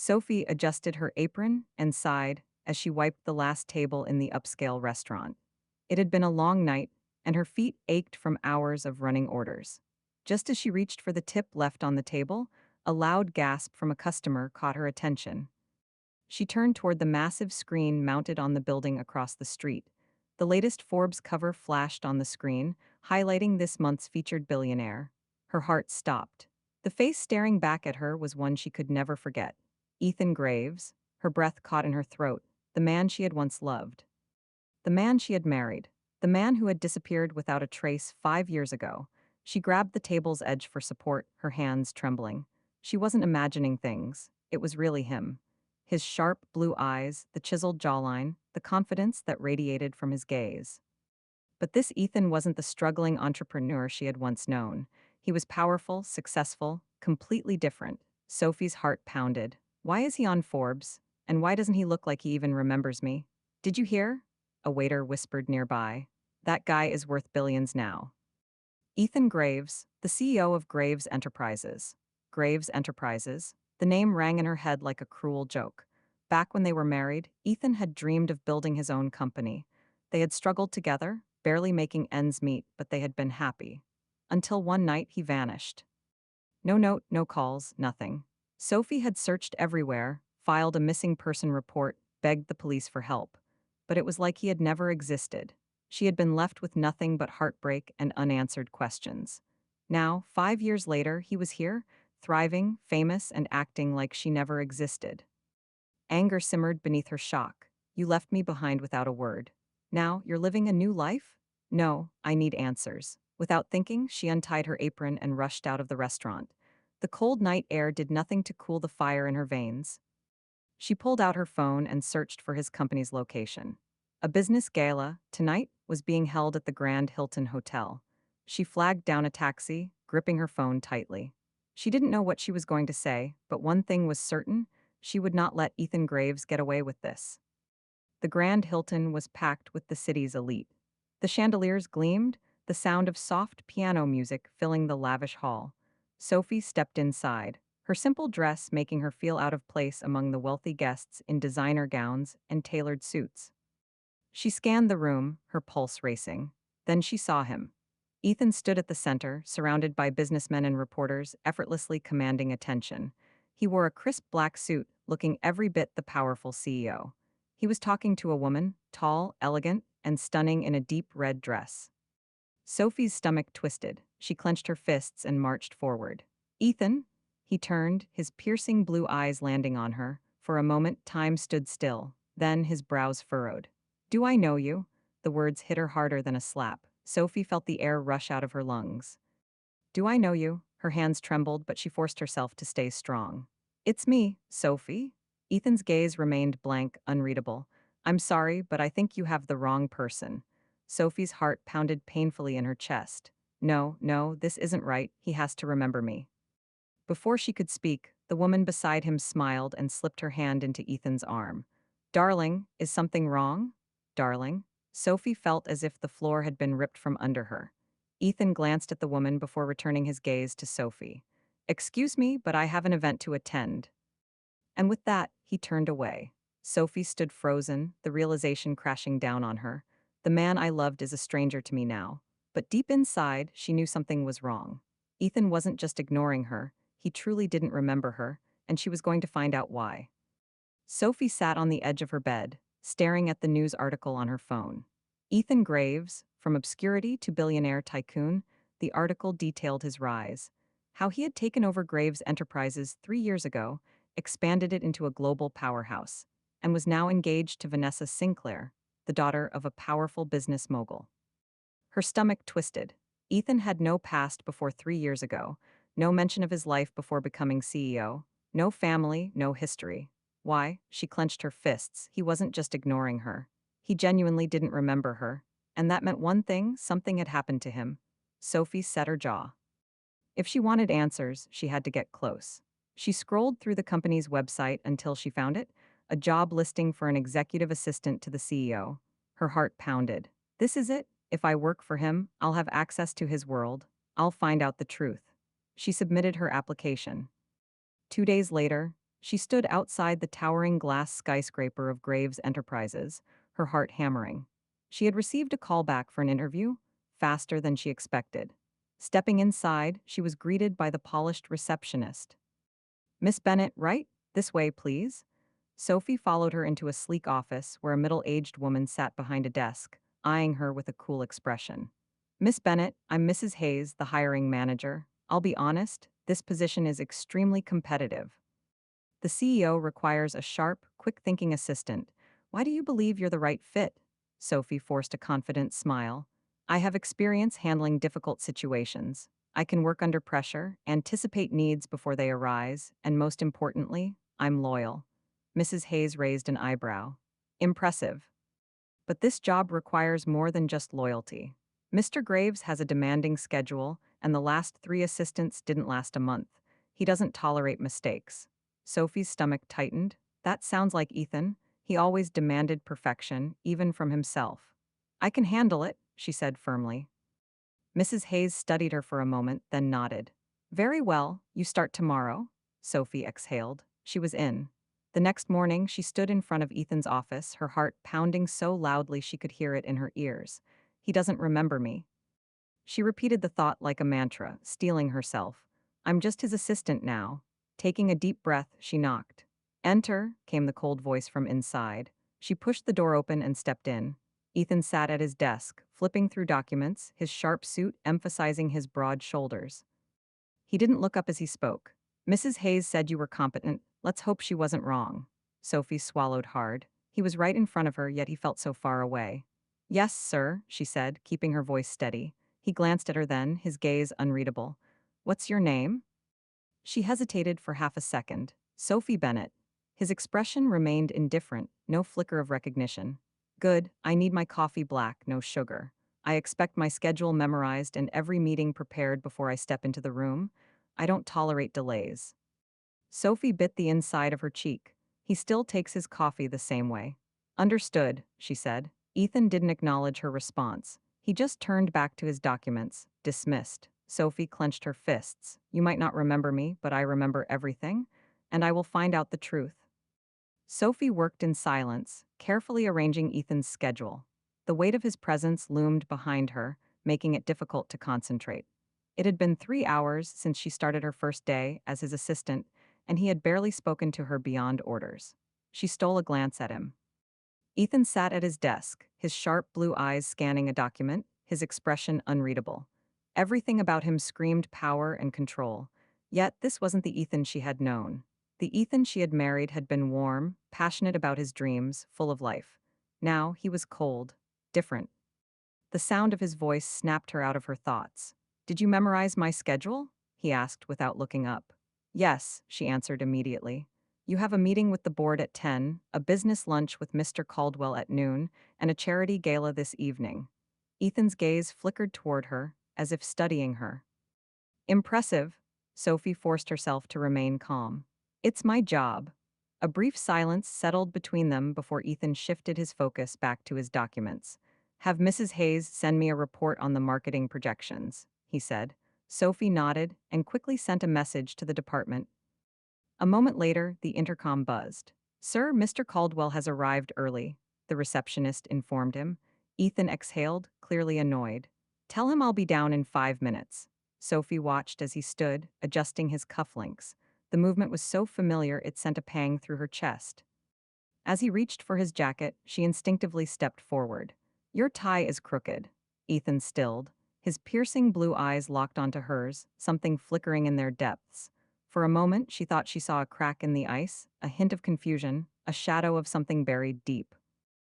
Sophie adjusted her apron and sighed as she wiped the last table in the upscale restaurant. It had been a long night, and her feet ached from hours of running orders. Just as she reached for the tip left on the table, a loud gasp from a customer caught her attention. She turned toward the massive screen mounted on the building across the street. The latest Forbes cover flashed on the screen, highlighting this month's featured billionaire. Her heart stopped. The face staring back at her was one she could never forget. Ethan Graves, her breath caught in her throat, the man she had once loved. The man she had married. The man who had disappeared without a trace 5 years ago. She grabbed the table's edge for support, her hands trembling. She wasn't imagining things. It was really him. His sharp blue eyes, the chiseled jawline, the confidence that radiated from his gaze. But this Ethan wasn't the struggling entrepreneur she had once known. He was powerful, successful, completely different. Sophie's heart pounded. Why is he on Forbes? And why doesn't he look like he even remembers me? Did you hear? A waiter whispered nearby. That guy is worth billions now. Ethan Graves, the CEO of Graves Enterprises. Graves Enterprises. The name rang in her head like a cruel joke. Back when they were married, Ethan had dreamed of building his own company. They had struggled together, barely making ends meet, but they had been happy. Until one night he vanished. No note, no calls, nothing. Sophie had searched everywhere, filed a missing person report, begged the police for help. But it was like he had never existed. She had been left with nothing but heartbreak and unanswered questions. Now, 5 years later, he was here, thriving, famous, and acting like she never existed. Anger simmered beneath her shock. You left me behind without a word. Now, you're living a new life? No, I need answers. Without thinking, she untied her apron and rushed out of the restaurant. The cold night air did nothing to cool the fire in her veins. She pulled out her phone and searched for his company's location. A business gala, tonight, was being held at the Grand Hilton Hotel. She flagged down a taxi, gripping her phone tightly. She didn't know what she was going to say, but one thing was certain: she would not let Ethan Graves get away with this. The Grand Hilton was packed with the city's elite. The chandeliers gleamed, the sound of soft piano music filling the lavish hall. Sophie stepped inside, her simple dress making her feel out of place among the wealthy guests in designer gowns and tailored suits. She scanned the room, her pulse racing. Then she saw him. Ethan stood at the center, surrounded by businessmen and reporters, effortlessly commanding attention. He wore a crisp black suit, looking every bit the powerful CEO. He was talking to a woman, tall, elegant, and stunning in a deep red dress. Sophie's stomach twisted. She clenched her fists and marched forward. Ethan? He turned, his piercing blue eyes landing on her. For a moment, time stood still. Then his brows furrowed. Do I know you? The words hit her harder than a slap. Sophie felt the air rush out of her lungs. Do I know you? Her hands trembled, but she forced herself to stay strong. It's me, Sophie. Ethan's gaze remained blank, unreadable. I'm sorry, but I think you have the wrong person. Sophie's heart pounded painfully in her chest. No, no, this isn't right. He has to remember me. Before she could speak, the woman beside him smiled and slipped her hand into Ethan's arm. Darling, is something wrong? Darling? Sophie felt as if the floor had been ripped from under her. Ethan glanced at the woman before returning his gaze to Sophie. Excuse me, but I have an event to attend. And with that, he turned away. Sophie stood frozen, the realization crashing down on her. The man I loved is a stranger to me now. But deep inside, she knew something was wrong. Ethan wasn't just ignoring her, he truly didn't remember her, and she was going to find out why. Sophie sat on the edge of her bed, staring at the news article on her phone. Ethan Graves, from obscurity to billionaire tycoon, the article detailed his rise. How he had taken over Graves Enterprises 3 years ago, expanded it into a global powerhouse, and was now engaged to Vanessa Sinclair, the daughter of a powerful business mogul. Her stomach twisted. Ethan had no past before 3 years ago, no mention of his life before becoming CEO, no family, no history. Why? She clenched her fists. He wasn't just ignoring her. He genuinely didn't remember her. And that meant one thing: something had happened to him. Sophie set her jaw. If she wanted answers, she had to get close. She scrolled through the company's website until she found it, a job listing for an executive assistant to the CEO. Her heart pounded. This is it. If I work for him, I'll have access to his world. I'll find out the truth. She submitted her application. 2 days later, She stood outside the towering glass skyscraper of Graves Enterprises, her heart hammering. She had received a call back for an interview, faster than she expected. Stepping inside, she was greeted by the polished receptionist. "Miss Bennett, right? This way, please." Sophie followed her into a sleek office where a middle-aged woman sat behind a desk, eyeing her with a cool expression. "Miss Bennett, I'm Mrs. Hayes, the hiring manager. I'll be honest, this position is extremely competitive. The CEO requires a sharp, quick-thinking assistant. Why do you believe you're the right fit?" Sophie forced a confident smile. "I have experience handling difficult situations. I can work under pressure, anticipate needs before they arise, and most importantly, I'm loyal." Mrs. Hayes raised an eyebrow. "Impressive. But this job requires more than just loyalty. Mr. Graves has a demanding schedule, and the last 3 assistants didn't last a month. He doesn't tolerate mistakes." Sophie's stomach tightened. That sounds like Ethan. He always demanded perfection, even from himself. "I can handle it," she said firmly. Mrs. Hayes studied her for a moment, then nodded. "Very well, you start tomorrow." Sophie exhaled. She was in. The next morning, she stood in front of Ethan's office, her heart pounding so loudly she could hear it in her ears. "He doesn't remember me." She repeated the thought like a mantra, steeling herself. "I'm just his assistant now." Taking a deep breath, she knocked. "Enter," came the cold voice from inside. She pushed the door open and stepped in. Ethan sat at his desk, flipping through documents, his sharp suit emphasizing his broad shoulders. He didn't look up as he spoke. "Mrs. Hayes said you were competent. Let's hope she wasn't wrong." Sophie swallowed hard. He was right in front of her, yet he felt so far away. "Yes, sir," she said, keeping her voice steady. He glanced at her then, his gaze unreadable. "What's your name?" She hesitated for half a second. "Sophie Bennett." His expression remained indifferent, no flicker of recognition. "Good, I need my coffee black, no sugar. I expect my schedule memorized and every meeting prepared before I step into the room. I don't tolerate delays." Sophie bit the inside of her cheek. He still takes his coffee the same way. "Understood," she said. Ethan didn't acknowledge her response. He just turned back to his documents, dismissed. Sophie clenched her fists. "You might not remember me, but I remember everything, and I will find out the truth." Sophie worked in silence, carefully arranging Ethan's schedule. The weight of his presence loomed behind her, making it difficult to concentrate. It had been 3 hours since she started her first day as his assistant, and he had barely spoken to her beyond orders. She stole a glance at him. Ethan sat at his desk, his sharp blue eyes scanning a document, his expression unreadable. Everything about him screamed power and control. Yet this wasn't the Ethan she had known. The Ethan she had married had been warm, passionate about his dreams, full of life. Now he was cold, different. The sound of his voice snapped her out of her thoughts. "Did you memorize my schedule?" he asked without looking up. "Yes," she answered immediately. "You have a meeting with the board at 10, a business lunch with Mr. Caldwell at noon, and a charity gala this evening." Ethan's gaze flickered toward her, as if studying her. "Impressive." Sophie forced herself to remain calm. "It's my job." A brief silence settled between them before Ethan shifted his focus back to his documents. "Have Mrs. Hayes send me a report on the marketing projections," he said. Sophie nodded and quickly sent a message to the department. A moment later, the intercom buzzed. "Sir, Mr. Caldwell has arrived early," the receptionist informed him. Ethan exhaled, clearly annoyed. "Tell him I'll be down in 5 minutes." Sophie watched as he stood, adjusting his cufflinks. The movement was so familiar it sent a pang through her chest. As he reached for his jacket, she instinctively stepped forward. "Your tie is crooked." Ethan stilled. His piercing blue eyes locked onto hers, something flickering in their depths. For a moment, she thought she saw a crack in the ice, a hint of confusion, a shadow of something buried deep.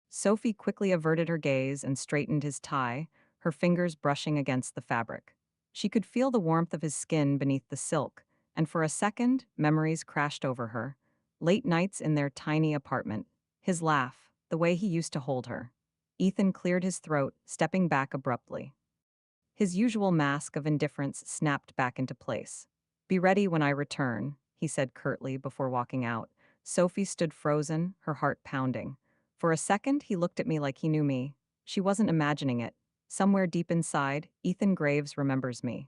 Sophie quickly averted her gaze and straightened his tie, her fingers brushing against the fabric. She could feel the warmth of his skin beneath the silk, and for a second, memories crashed over her. Late nights in their tiny apartment, his laugh, the way he used to hold her. Ethan cleared his throat, stepping back abruptly. His usual mask of indifference snapped back into place. "Be ready when I return," he said curtly before walking out. Sophie stood frozen, her heart pounding. For a second, he looked at me like he knew me. She wasn't imagining it. Somewhere deep inside, Ethan Graves remembers me.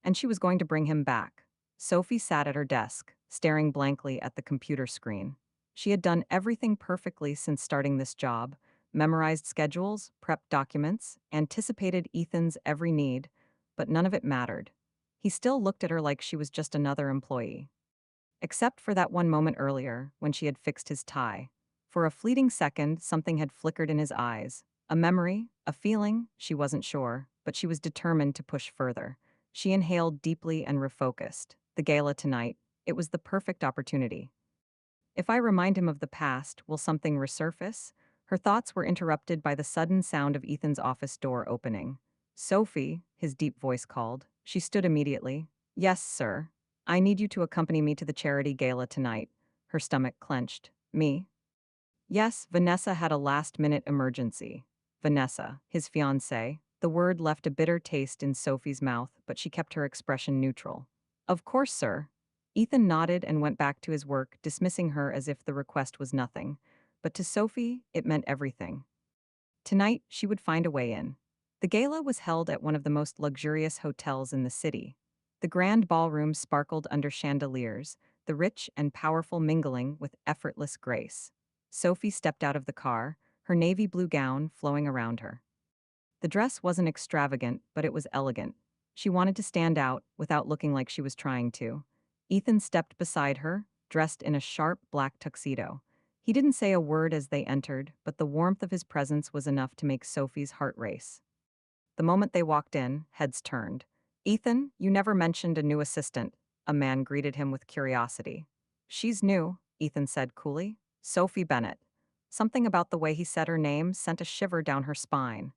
And she was going to bring him back. Sophie sat at her desk, staring blankly at the computer screen. She had done everything perfectly since starting this job, memorized schedules, prepped documents, anticipated Ethan's every need, but none of it mattered. He still looked at her like she was just another employee. Except for that one moment earlier, when she had fixed his tie. For a fleeting second, something had flickered in his eyes. A memory, a feeling, she wasn't sure, but she was determined to push further. She inhaled deeply and refocused. The gala tonight, it was the perfect opportunity. If I remind him of the past, will something resurface? Her thoughts were interrupted by the sudden sound of Ethan's office door opening. Sophie, his deep voice called. She stood immediately. Yes, sir. I need you to accompany me to the charity gala tonight. Her stomach clenched. Me? Yes, Vanessa had a last-minute emergency. Vanessa, his fiancée. The word left a bitter taste in Sophie's mouth, but she kept her expression neutral. Of course, sir. Ethan nodded and went back to his work, dismissing her as if the request was nothing. But to Sophie, it meant everything. Tonight, she would find a way in. The gala was held at one of the most luxurious hotels in the city. The grand ballroom sparkled under chandeliers, the rich and powerful mingling with effortless grace. Sophie stepped out of the car, her navy blue gown flowing around her. The dress wasn't extravagant, but it was elegant. She wanted to stand out without looking like she was trying to. Ethan stepped beside her, dressed in a sharp black tuxedo. He didn't say a word as they entered, but the warmth of his presence was enough to make Sophie's heart race. The moment they walked in, heads turned. Ethan, you never mentioned a new assistant. A man greeted him with curiosity. She's new, Ethan said coolly. Sophie Bennett. Something about the way he said her name sent a shiver down her spine.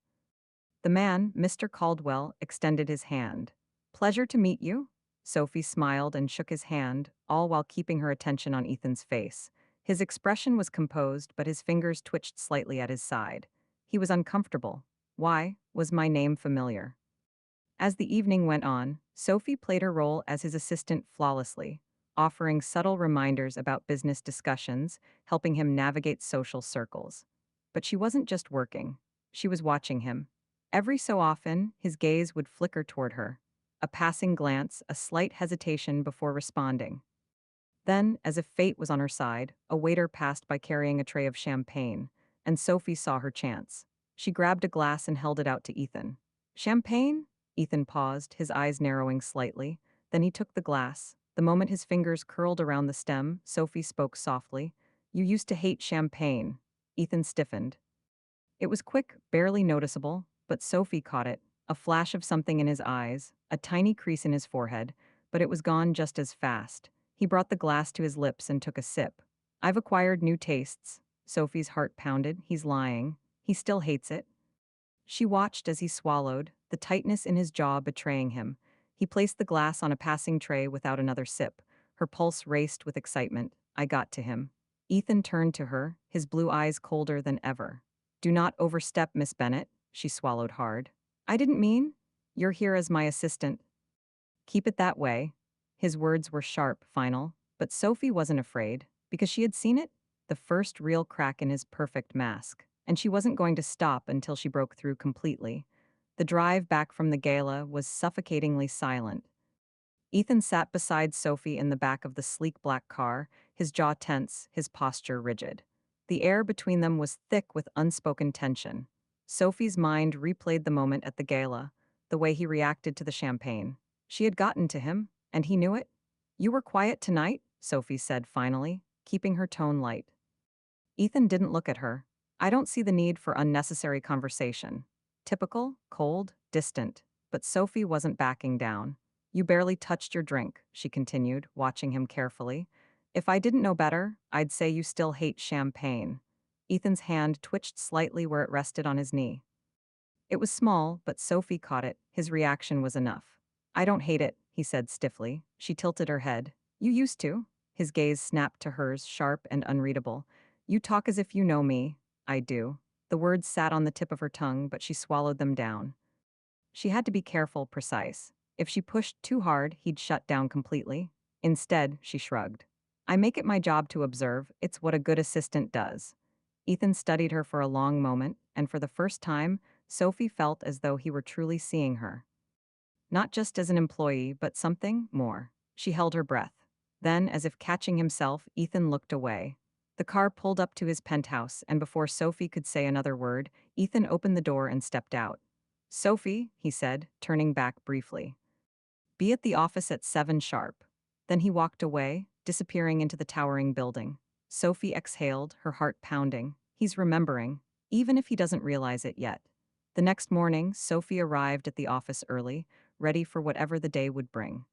The man, Mr. Caldwell, extended his hand. Pleasure to meet you. Sophie smiled and shook his hand, all while keeping her attention on Ethan's face. His expression was composed, but his fingers twitched slightly at his side. He was uncomfortable. Why was my name familiar? As the evening went on, Sophie played her role as his assistant flawlessly, offering subtle reminders about business discussions, helping him navigate social circles. But she wasn't just working. She was watching him. Every so often, his gaze would flicker toward her. A passing glance, a slight hesitation before responding. Then, as if fate was on her side, a waiter passed by carrying a tray of champagne, and Sophie saw her chance. She grabbed a glass and held it out to Ethan. Champagne? Ethan paused, his eyes narrowing slightly. Then he took the glass. The moment his fingers curled around the stem, Sophie spoke softly. You used to hate champagne. Ethan stiffened. It was quick, barely noticeable, but Sophie caught it. A flash of something in his eyes, a tiny crease in his forehead, but it was gone just as fast. He brought the glass to his lips and took a sip. I've acquired new tastes. Sophie's heart pounded. He's lying. He still hates it. She watched as he swallowed, the tightness in his jaw betraying him. He placed the glass on a passing tray without another sip. Her pulse raced with excitement. I got to him. Ethan turned to her, his blue eyes colder than ever. Do not overstep, Miss Bennett. She swallowed hard. I didn't mean. You're here as my assistant. Keep it that way. His words were sharp, final, but Sophie wasn't afraid, because she had seen it, the first real crack in his perfect mask, and she wasn't going to stop until she broke through completely. The drive back from the gala was suffocatingly silent. Ethan sat beside Sophie in the back of the sleek black car, his jaw tense, his posture rigid. The air between them was thick with unspoken tension. Sophie's mind replayed the moment at the gala, the way he reacted to the champagne. She had gotten to him, and he knew it. You were quiet tonight, Sophie said finally, keeping her tone light. Ethan didn't look at her. I don't see the need for unnecessary conversation. Typical, cold, distant, but Sophie wasn't backing down. You barely touched your drink, she continued, watching him carefully. If I didn't know better, I'd say you still hate champagne. Ethan's hand twitched slightly where it rested on his knee. It was small, but Sophie caught it. His reaction was enough. I don't hate it, he said stiffly. She tilted her head. You used to. His gaze snapped to hers, sharp and unreadable. You talk as if you know me. I do. The words sat on the tip of her tongue, but she swallowed them down. She had to be careful, precise. If she pushed too hard, he'd shut down completely. Instead, she shrugged. I make it my job to observe. It's what a good assistant does. Ethan studied her for a long moment, and for the first time, Sophie felt as though he were truly seeing her. Not just as an employee, but something more. She held her breath. Then, as if catching himself, Ethan looked away. The car pulled up to his penthouse, and before Sophie could say another word, Ethan opened the door and stepped out. "Sophie," he said, turning back briefly. "Be at the office at 7 sharp." Then he walked away, disappearing into the towering building. Sophie exhaled, her heart pounding. He's remembering, even if he doesn't realize it yet. The next morning, Sophie arrived at the office early, ready for whatever the day would bring.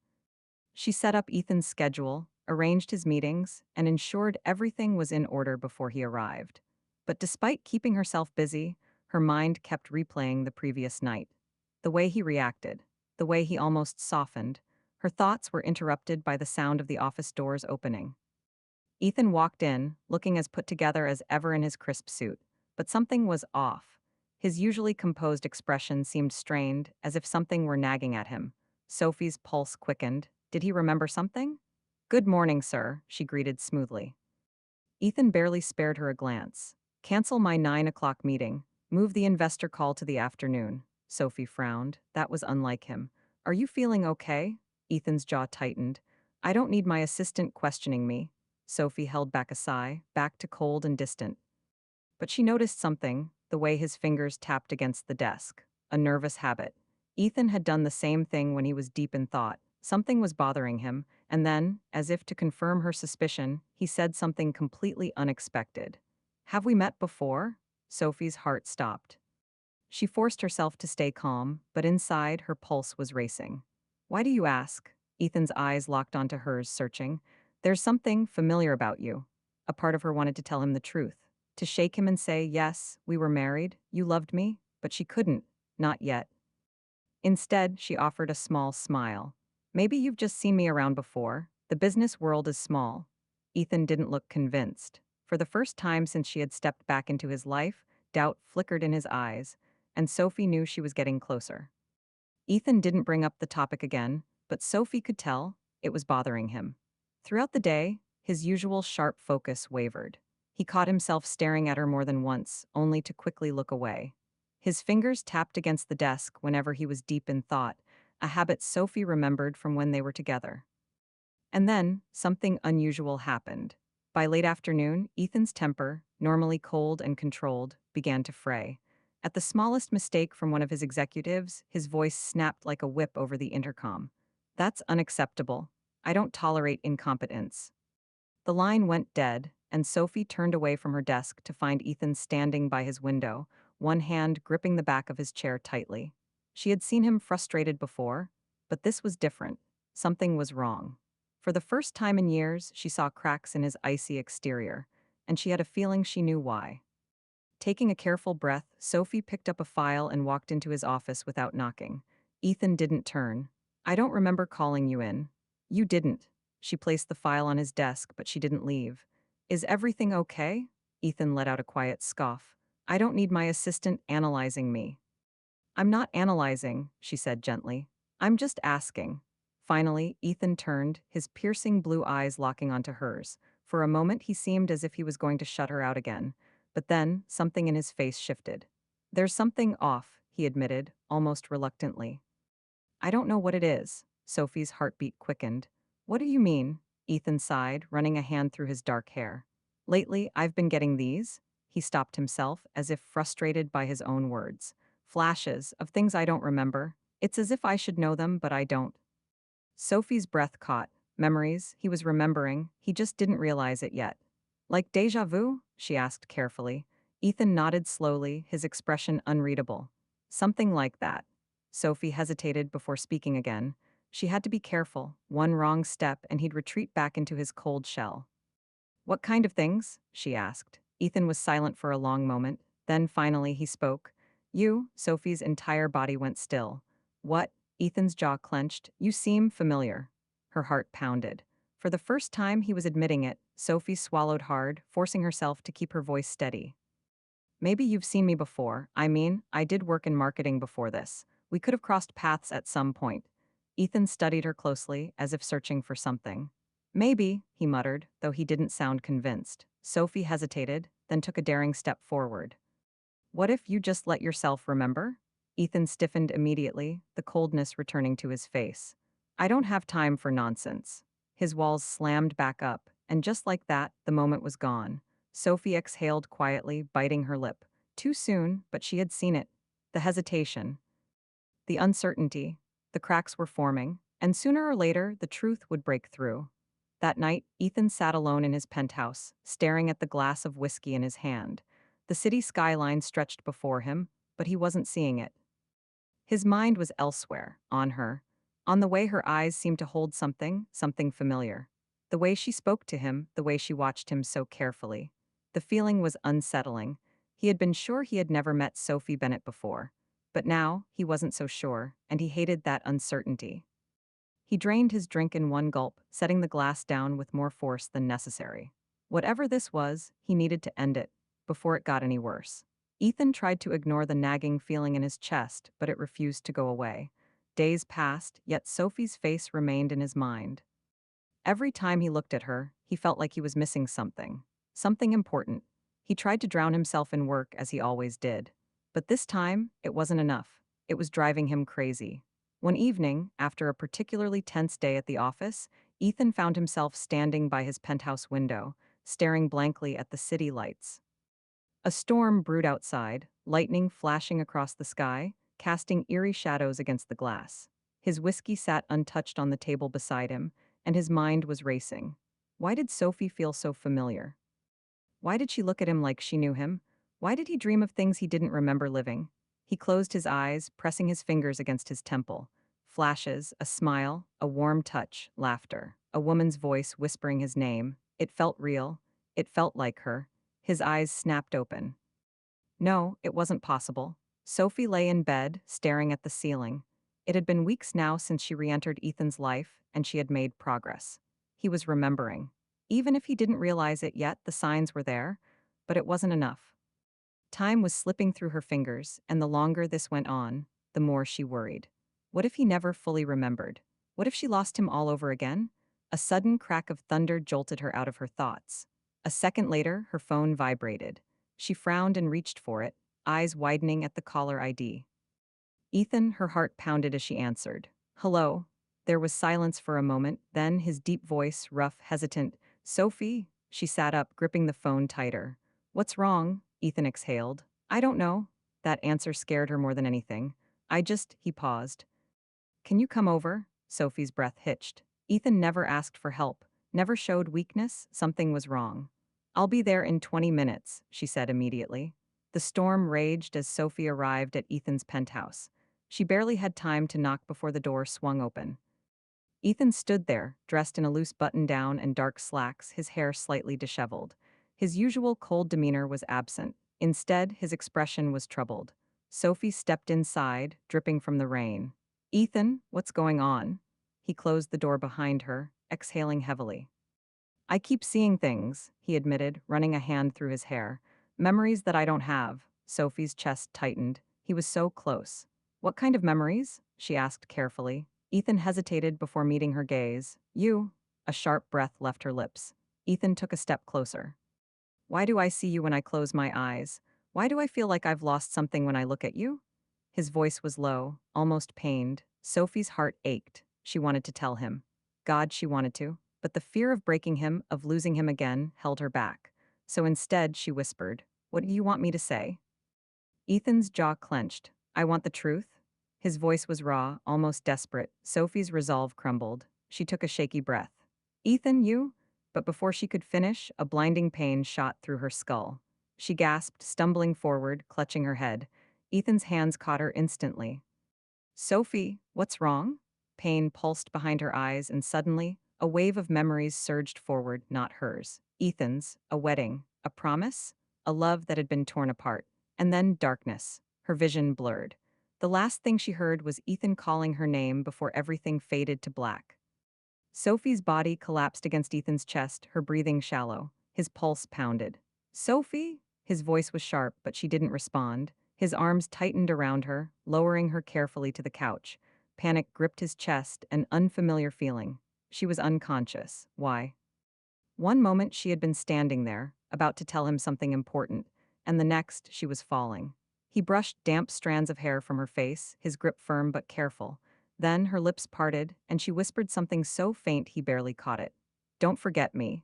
She set up Ethan's schedule, arranged his meetings, and ensured everything was in order before he arrived. But despite keeping herself busy, her mind kept replaying the previous night. The way he reacted, the way he almost softened, her thoughts were interrupted by the sound of the office doors opening. Ethan walked in, looking as put together as ever in his crisp suit, but something was off. His usually composed expression seemed strained, as if something were nagging at him. Sophie's pulse quickened. Did he remember something? "Good morning, sir," she greeted smoothly. Ethan barely spared her a glance. "Cancel my 9 o'clock meeting. Move the investor call to the afternoon." Sophie frowned. That was unlike him. "Are you feeling okay?" Ethan's jaw tightened. "I don't need my assistant questioning me." Sophie held back a sigh, back to cold and distant. But she noticed something, the way his fingers tapped against the desk. A nervous habit. Ethan had done the same thing when he was deep in thought. Something was bothering him, and then, as if to confirm her suspicion, he said something completely unexpected. "Have we met before?" Sophie's heart stopped. She forced herself to stay calm, but inside, her pulse was racing. "Why do you ask?" Ethan's eyes locked onto hers, searching. "There's something familiar about you." A part of her wanted to tell him the truth, to shake him and say, "Yes, we were married, you loved me," but she couldn't, not yet. Instead, she offered a small smile. "Maybe you've just seen me around before. The business world is small." Ethan didn't look convinced. For the first time since she had stepped back into his life, doubt flickered in his eyes, and Sophie knew she was getting closer. Ethan didn't bring up the topic again, but Sophie could tell it was bothering him. Throughout the day, his usual sharp focus wavered. He caught himself staring at her more than once, only to quickly look away. His fingers tapped against the desk whenever he was deep in thought, a habit Sophie remembered from when they were together. And then, something unusual happened. By late afternoon, Ethan's temper, normally cold and controlled, began to fray. At the smallest mistake from one of his executives, his voice snapped like a whip over the intercom. "That's unacceptable. I don't tolerate incompetence." The line went dead, and Sophie turned away from her desk to find Ethan standing by his window, one hand gripping the back of his chair tightly. She had seen him frustrated before, but this was different. Something was wrong. For the first time in years, she saw cracks in his icy exterior, and she had a feeling she knew why. Taking a careful breath, Sophie picked up a file and walked into his office without knocking. Ethan didn't turn. "I don't remember calling you in." "You didn't." She placed the file on his desk, but she didn't leave. "Is everything okay?" Ethan let out a quiet scoff. "I don't need my assistant analyzing me." "I'm not analyzing," she said gently. "I'm just asking." Finally, Ethan turned, his piercing blue eyes locking onto hers. For a moment, he seemed as if he was going to shut her out again. But then, something in his face shifted. "There's something off," he admitted, almost reluctantly. "I don't know what it is." Sophie's heartbeat quickened. "What do you mean?" Ethan sighed, running a hand through his dark hair. "Lately, I've been getting these." He stopped himself, as if frustrated by his own words. "Flashes of things I don't remember. It's as if I should know them, but I don't." Sophie's breath caught. Memories he was remembering, he just didn't realize it yet. "Like déjà vu?" she asked carefully. Ethan nodded slowly, his expression unreadable. "Something like that." Sophie hesitated before speaking again. She had to be careful. One wrong step and he'd retreat back into his cold shell. "What kind of things?" she asked. Ethan was silent for a long moment. Then finally he spoke. "You." Sophie's entire body went still. "What?" Ethan's jaw clenched. "You seem familiar." Her heart pounded. For the first time he was admitting it, Sophie swallowed hard, forcing herself to keep her voice steady. "Maybe you've seen me before. I mean, I did work in marketing before this. We could have crossed paths at some point." Ethan studied her closely, as if searching for something. "Maybe," he muttered, though he didn't sound convinced. Sophie hesitated, then took a daring step forward. "What if you just let yourself remember?" Ethan stiffened immediately, the coldness returning to his face. "I don't have time for nonsense." His walls slammed back up, and just like that, the moment was gone. Sophie exhaled quietly, biting her lip. Too soon, but she had seen it. The hesitation, the uncertainty, the cracks were forming, and sooner or later, the truth would break through. That night, Ethan sat alone in his penthouse, staring at the glass of whiskey in his hand. The city skyline stretched before him, but he wasn't seeing it. His mind was elsewhere, on her, on the way her eyes seemed to hold something familiar. The way she spoke to him, the way she watched him so carefully. The feeling was unsettling. He had been sure he had never met Sophie Bennett before. But now, he wasn't so sure, and he hated that uncertainty. He drained his drink in one gulp, setting the glass down with more force than necessary. Whatever this was, he needed to end it, before it got any worse. Ethan tried to ignore the nagging feeling in his chest, but it refused to go away. Days passed, yet Sophie's face remained in his mind. Every time he looked at her, he felt like he was missing something important. He tried to drown himself in work as he always did. But this time, it wasn't enough. It was driving him crazy. One evening, after a particularly tense day at the office, Ethan found himself standing by his penthouse window, staring blankly at the city lights. A storm brewed outside, lightning flashing across the sky, casting eerie shadows against the glass. His whiskey sat untouched on the table beside him, and his mind was racing. Why did Sophie feel so familiar? Why did she look at him like she knew him? Why did he dream of things he didn't remember living? He closed his eyes, pressing his fingers against his temple. Flashes, a smile, a warm touch, laughter. A woman's voice whispering his name. It felt real. It felt like her. His eyes snapped open. No, it wasn't possible. Sophie lay in bed, staring at the ceiling. It had been weeks now since she re-entered Ethan's life, and she had made progress. He was remembering. Even if he didn't realize it yet, the signs were there, but it wasn't enough. Time was slipping through her fingers, and the longer this went on, the more she worried. What if he never fully remembered? What if she lost him all over again? A sudden crack of thunder jolted her out of her thoughts. A second later, her phone vibrated. She frowned and reached for it, eyes widening at the caller ID. Ethan, her heart pounded as she answered. Hello. There was silence for a moment, then his deep voice, rough, hesitant. Sophie? She sat up, gripping the phone tighter. What's wrong? Ethan exhaled. I don't know. That answer scared her more than anything. He paused. Can you come over? Sophie's breath hitched. Ethan never asked for help, never showed weakness, something was wrong. I'll be there in 20 minutes, she said immediately. The storm raged as Sophie arrived at Ethan's penthouse. She barely had time to knock before the door swung open. Ethan stood there, dressed in a loose button-down and dark slacks, his hair slightly disheveled. His usual cold demeanor was absent. Instead, his expression was troubled. Sophie stepped inside, dripping from the rain. Ethan, what's going on? He closed the door behind her, exhaling heavily. I keep seeing things, he admitted, running a hand through his hair. Memories that I don't have. Sophie's chest tightened. He was so close. What kind of memories? She asked carefully. Ethan hesitated before meeting her gaze. You. A sharp breath left her lips. Ethan took a step closer. Why do I see you when I close my eyes? Why do I feel like I've lost something when I look at you? His voice was low, almost pained. Sophie's heart ached. She wanted to tell him. God, she wanted to. But the fear of breaking him, of losing him again, held her back. So instead, she whispered, What do you want me to say? Ethan's jaw clenched. I want the truth. His voice was raw, almost desperate. Sophie's resolve crumbled. She took a shaky breath. Ethan, you? But before she could finish, a blinding pain shot through her skull. She gasped, stumbling forward, clutching her head. Ethan's hands caught her instantly. Sophie, what's wrong? Pain pulsed behind her eyes, and suddenly, a wave of memories surged forward, not hers. Ethan's, a wedding, a promise, a love that had been torn apart. And then darkness. Her vision blurred. The last thing she heard was Ethan calling her name before everything faded to black. Sophie's body collapsed against Ethan's chest, her breathing shallow. His pulse pounded. Sophie? His voice was sharp, but she didn't respond. His arms tightened around her, lowering her carefully to the couch. Panic gripped his chest, an unfamiliar feeling. She was unconscious. Why? One moment she had been standing there, about to tell him something important, and the next she was falling. He brushed damp strands of hair from her face, his grip firm but careful. Then her lips parted, and she whispered something so faint he barely caught it. Don't forget me.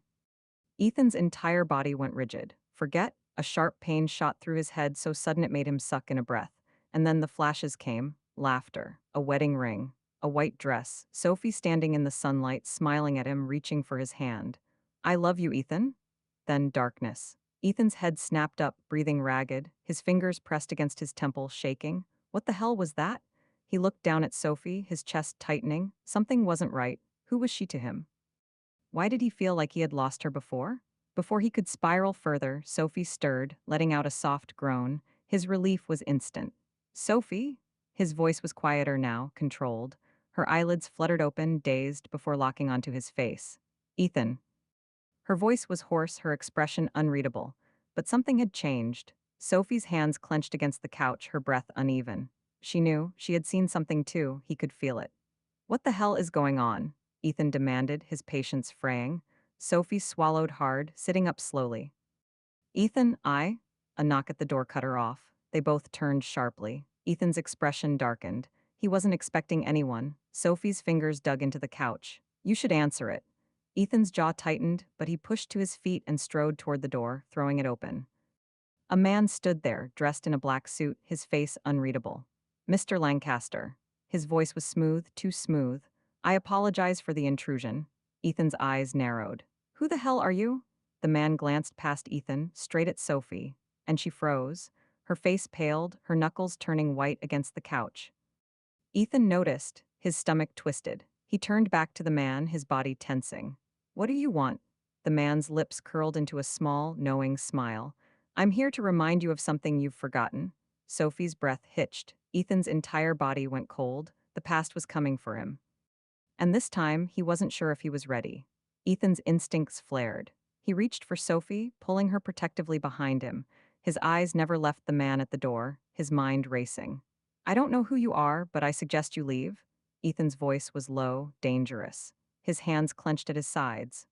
Ethan's entire body went rigid. Forget? A sharp pain shot through his head so sudden it made him suck in a breath. And then the flashes came, laughter, a wedding ring, a white dress, Sophie standing in the sunlight, smiling at him, reaching for his hand. I love you, Ethan. Then darkness. Ethan's head snapped up, breathing ragged, his fingers pressed against his temple, shaking. What the hell was that? He looked down at Sophie, his chest tightening. Something wasn't right. Who was she to him? Why did he feel like he had lost her before? Before he could spiral further, Sophie stirred, letting out a soft groan. His relief was instant. Sophie? His voice was quieter now, controlled. Her eyelids fluttered open, dazed, before locking onto his face. Ethan. Her voice was hoarse, her expression unreadable. But something had changed. Sophie's hands clenched against the couch, her breath uneven. She knew, she had seen something too, he could feel it. What the hell is going on? Ethan demanded, his patience fraying. Sophie swallowed hard, sitting up slowly. Ethan, I? A knock at the door cut her off. They both turned sharply. Ethan's expression darkened. He wasn't expecting anyone. Sophie's fingers dug into the couch. You should answer it. Ethan's jaw tightened, but he pushed to his feet and strode toward the door, throwing it open. A man stood there, dressed in a black suit, his face unreadable. Mr. Lancaster. His voice was smooth, too smooth. I apologize for the intrusion. Ethan's eyes narrowed. Who the hell are you? The man glanced past Ethan, straight at Sophie, and she froze. Her face paled, her knuckles turning white against the couch. Ethan noticed, his stomach twisted. He turned back to the man, his body tensing. What do you want? The man's lips curled into a small, knowing smile. I'm here to remind you of something you've forgotten. Sophie's breath hitched. Ethan's entire body went cold. The past was coming for him. And this time, he wasn't sure if he was ready. Ethan's instincts flared. He reached for Sophie, pulling her protectively behind him. His eyes never left the man at the door, his mind racing. I don't know who you are, but I suggest you leave. Ethan's voice was low, dangerous. His hands clenched at his sides.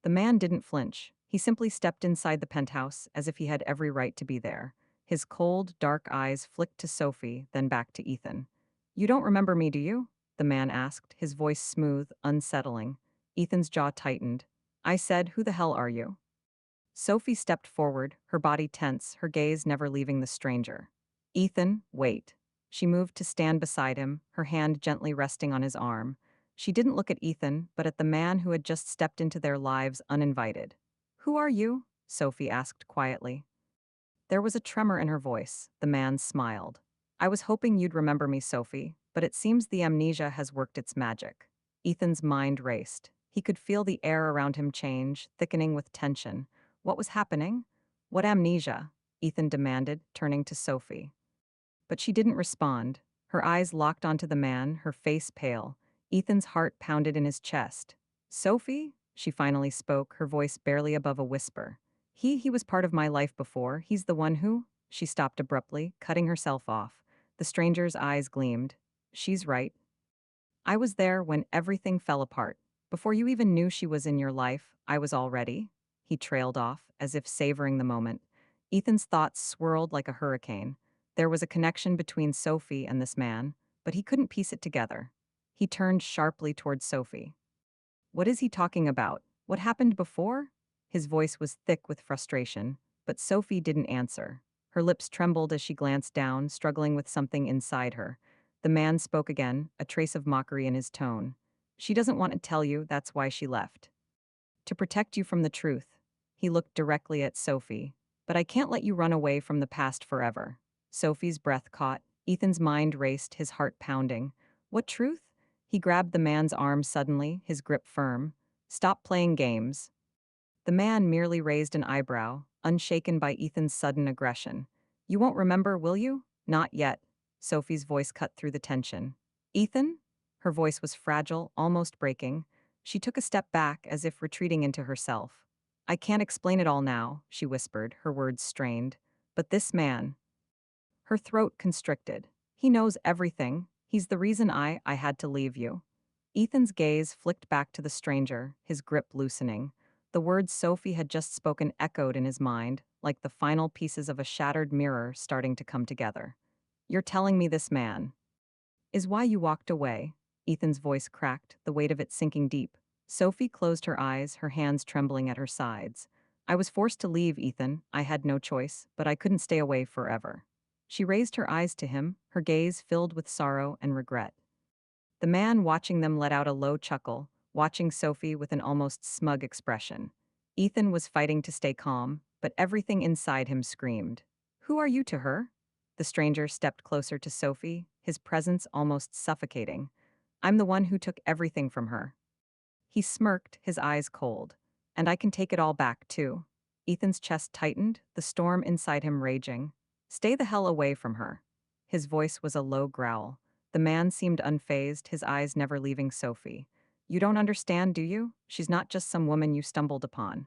The man didn't flinch. He simply stepped inside the penthouse as if he had every right to be there. His cold, dark eyes flicked to Sophie, then back to Ethan. You don't remember me, do you? The man asked, his voice smooth, unsettling. Ethan's jaw tightened. I said, who the hell are you? Sophie stepped forward, her body tense, her gaze never leaving the stranger. Ethan, wait. She moved to stand beside him, her hand gently resting on his arm. She didn't look at Ethan, but at the man who had just stepped into their lives uninvited. Who are you? Sophie asked quietly. There was a tremor in her voice. The man smiled. I was hoping you'd remember me, Sophie, but it seems the amnesia has worked its magic. Ethan's mind raced. He could feel the air around him change, thickening with tension. What was happening? What amnesia? Ethan demanded, turning to Sophie. But she didn't respond. Her eyes locked onto the man, her face pale. Ethan's heart pounded in his chest. Sophie? She finally spoke, her voice barely above a whisper. He was part of my life before. He's the one who... She stopped abruptly, cutting herself off. The stranger's eyes gleamed. She's right. I was there when everything fell apart. Before you even knew she was in your life, I was already. He trailed off, as if savoring the moment. Ethan's thoughts swirled like a hurricane. There was a connection between Sophie and this man, but he couldn't piece it together. He turned sharply toward Sophie. What is he talking about? What happened before? His voice was thick with frustration, but Sophie didn't answer. Her lips trembled as she glanced down, struggling with something inside her. The man spoke again, a trace of mockery in his tone. She doesn't want to tell you, that's why she left. To protect you from the truth. He looked directly at Sophie. But I can't let you run away from the past forever. Sophie's breath caught. Ethan's mind raced, his heart pounding. What truth? He grabbed the man's arm suddenly, his grip firm. Stop playing games. The man merely raised an eyebrow, unshaken by Ethan's sudden aggression. You won't remember, will you? Not yet. Sophie's voice cut through the tension. Ethan? Her voice was fragile, almost breaking. She took a step back, as if retreating into herself. I can't explain it all now, she whispered, her words strained. But this man... Her throat constricted. He knows everything. He's the reason I had to leave you. Ethan's gaze flicked back to the stranger, his grip loosening. The words Sophie had just spoken echoed in his mind, like the final pieces of a shattered mirror starting to come together. You're telling me this man Is why you walked away. Ethan's voice cracked, the weight of it sinking deep. Sophie closed her eyes, her hands trembling at her sides. I was forced to leave, Ethan. I had no choice, but I couldn't stay away forever. She raised her eyes to him, her gaze filled with sorrow and regret. The man watching them let out a low chuckle, watching Sophie with an almost smug expression. Ethan was fighting to stay calm, but everything inside him screamed. Who are you to her? The stranger stepped closer to Sophie, his presence almost suffocating. I'm the one who took everything from her. He smirked, his eyes cold. And I can take it all back, too. Ethan's chest tightened, the storm inside him raging. Stay the hell away from her. His voice was a low growl. The man seemed unfazed, his eyes never leaving Sophie. You don't understand, do you? She's not just some woman you stumbled upon.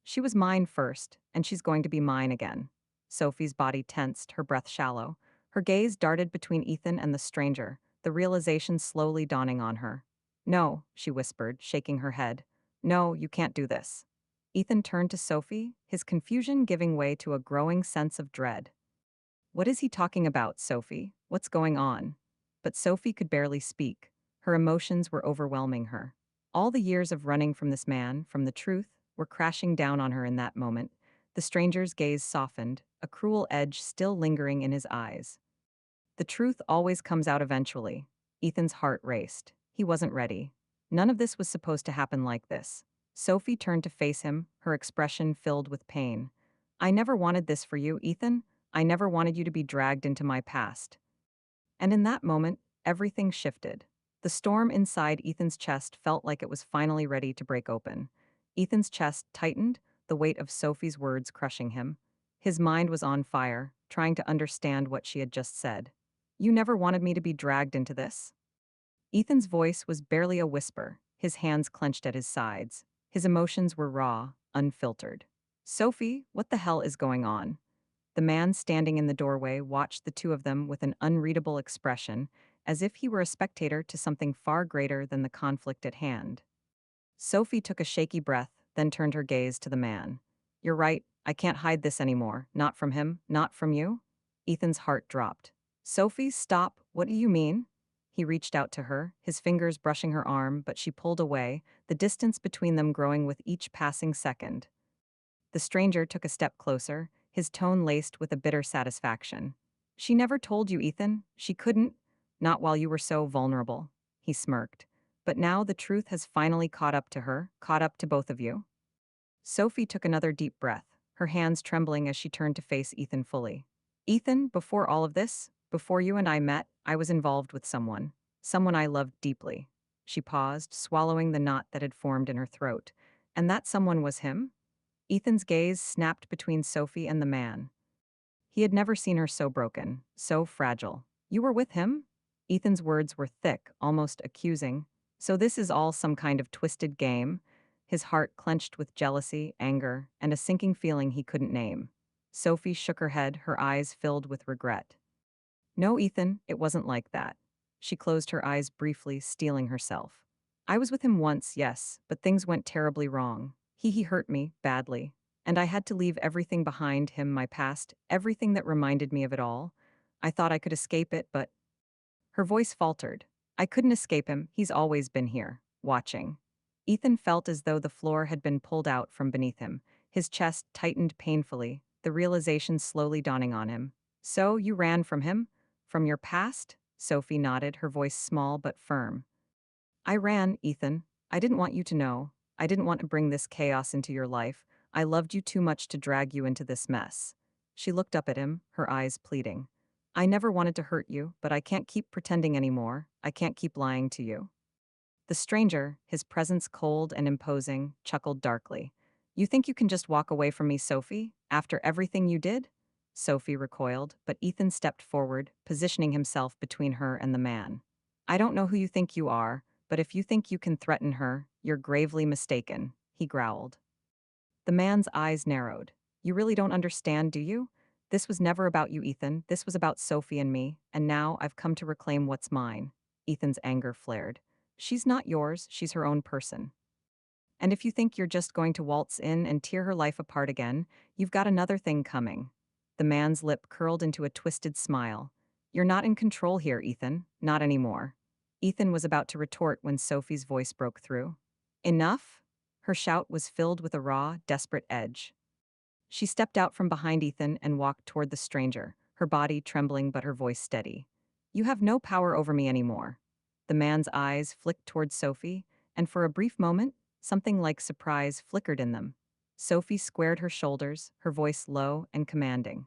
She was mine first, and she's going to be mine again. Sophie's body tensed, her breath shallow. Her gaze darted between Ethan and the stranger, the realization slowly dawning on her. No, she whispered, shaking her head. No, you can't do this. Ethan turned to Sophie, his confusion giving way to a growing sense of dread. What is he talking about, Sophie? What's going on? But Sophie could barely speak. Her emotions were overwhelming her. All the years of running from this man, from the truth, were crashing down on her in that moment. The stranger's gaze softened, a cruel edge still lingering in his eyes. The truth always comes out eventually. Ethan's heart raced. He wasn't ready. None of this was supposed to happen like this. Sophie turned to face him, her expression filled with pain. I never wanted this for you, Ethan. I never wanted you to be dragged into my past. And in that moment, everything shifted. The storm inside Ethan's chest felt like it was finally ready to break open. Ethan's chest tightened, the weight of Sophie's words crushing him. His mind was on fire, trying to understand what she had just said. You never wanted me to be dragged into this? Ethan's voice was barely a whisper, his hands clenched at his sides. His emotions were raw, unfiltered. Sophie, what the hell is going on? The man standing in the doorway watched the two of them with an unreadable expression, as if he were a spectator to something far greater than the conflict at hand. Sophie took a shaky breath, then turned her gaze to the man. You're right, I can't hide this anymore. Not from him, not from you. Ethan's heart dropped. Sophie, stop. What do you mean? He reached out to her, his fingers brushing her arm, but she pulled away, the distance between them growing with each passing second. The stranger took a step closer, his tone laced with a bitter satisfaction. She never told you, Ethan. She couldn't. Not while you were so vulnerable. He smirked. But now the truth has finally caught up to her, caught up to both of you. Sophie took another deep breath, her hands trembling as she turned to face Ethan fully. Ethan, before all of this, before you and I met, I was involved with someone I loved deeply. She paused, swallowing the knot that had formed in her throat. And that someone was him? Ethan's gaze snapped between Sophie and the man. He had never seen her so broken, so fragile. You were with him? Ethan's words were thick, almost accusing. So this is all some kind of twisted game? His heart clenched with jealousy, anger, and a sinking feeling he couldn't name. Sophie shook her head, her eyes filled with regret. No, Ethan, it wasn't like that. She closed her eyes briefly, steeling herself. I was with him once, yes, but things went terribly wrong. He hurt me, badly. And I had to leave everything behind him, my past, everything that reminded me of it all. I thought I could escape it, but... Her voice faltered. I couldn't escape him, he's always been here, watching. Ethan felt as though the floor had been pulled out from beneath him. His chest tightened painfully, the realization slowly dawning on him. So, you ran from him? From your past? Sophie nodded, her voice small but firm. I ran, Ethan. I didn't want you to know. I didn't want to bring this chaos into your life. I loved you too much to drag you into this mess. She looked up at him, her eyes pleading. I never wanted to hurt you, but I can't keep pretending anymore. I can't keep lying to you. The stranger, his presence cold and imposing, chuckled darkly. You think you can just walk away from me, Sophie, after everything you did? Sophie recoiled, but Ethan stepped forward, positioning himself between her and the man. I don't know who you think you are, but if you think you can threaten her, you're gravely mistaken, he growled. The man's eyes narrowed. You really don't understand, do you? This was never about you, Ethan. This was about Sophie and me, and now I've come to reclaim what's mine. Ethan's anger flared. She's not yours, she's her own person. And if you think you're just going to waltz in and tear her life apart again, you've got another thing coming. The man's lip curled into a twisted smile. You're not in control here, Ethan. Not anymore. Ethan was about to retort when Sophie's voice broke through. Enough? Her shout was filled with a raw, desperate edge. She stepped out from behind Ethan and walked toward the stranger, her body trembling but her voice steady. You have no power over me anymore. The man's eyes flicked toward Sophie, and for a brief moment, something like surprise flickered in them. Sophie squared her shoulders, her voice low and commanding.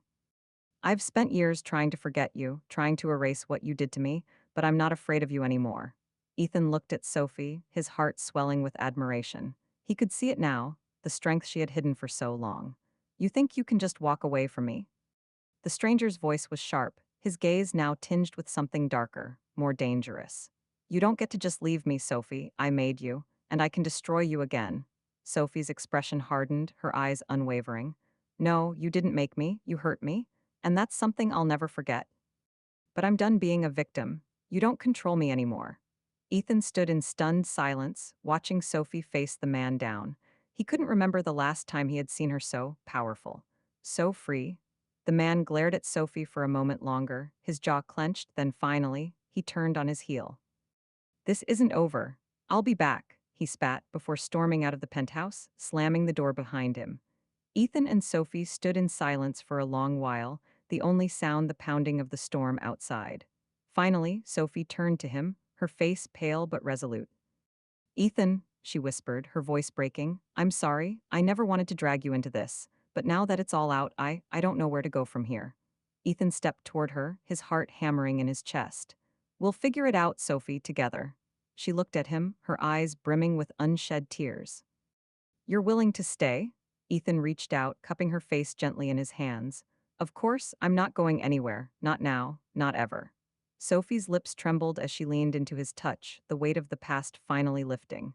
I've spent years trying to forget you, trying to erase what you did to me, but I'm not afraid of you anymore. Ethan looked at Sophie, his heart swelling with admiration. He could see it now, the strength she had hidden for so long. You think you can just walk away from me? The stranger's voice was sharp, his gaze now tinged with something darker, more dangerous. You don't get to just leave me, Sophie. I made you, and I can destroy you again. Sophie's expression hardened, her eyes unwavering. No, you didn't make me, you hurt me, and that's something I'll never forget. But I'm done being a victim. You don't control me anymore. Ethan stood in stunned silence, watching Sophie face the man down. He couldn't remember the last time he had seen her so powerful, so free. The man glared at Sophie for a moment longer, his jaw clenched, then finally, he turned on his heel. This isn't over. I'll be back, he spat before storming out of the penthouse, slamming the door behind him. Ethan and Sophie stood in silence for a long while, the only sound the pounding of the storm outside. Finally, Sophie turned to him, her face pale but resolute. Ethan, she whispered, her voice breaking, I'm sorry, I never wanted to drag you into this, but now that it's all out, I don't know where to go from here. Ethan stepped toward her, his heart hammering in his chest. We'll figure it out, Sophie, together. She looked at him, her eyes brimming with unshed tears. You're willing to stay? Ethan reached out, cupping her face gently in his hands. Of course, I'm not going anywhere, not now, not ever. Sophie's lips trembled as she leaned into his touch, the weight of the past finally lifting.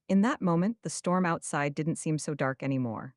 In that moment, the storm outside didn't seem so dark anymore.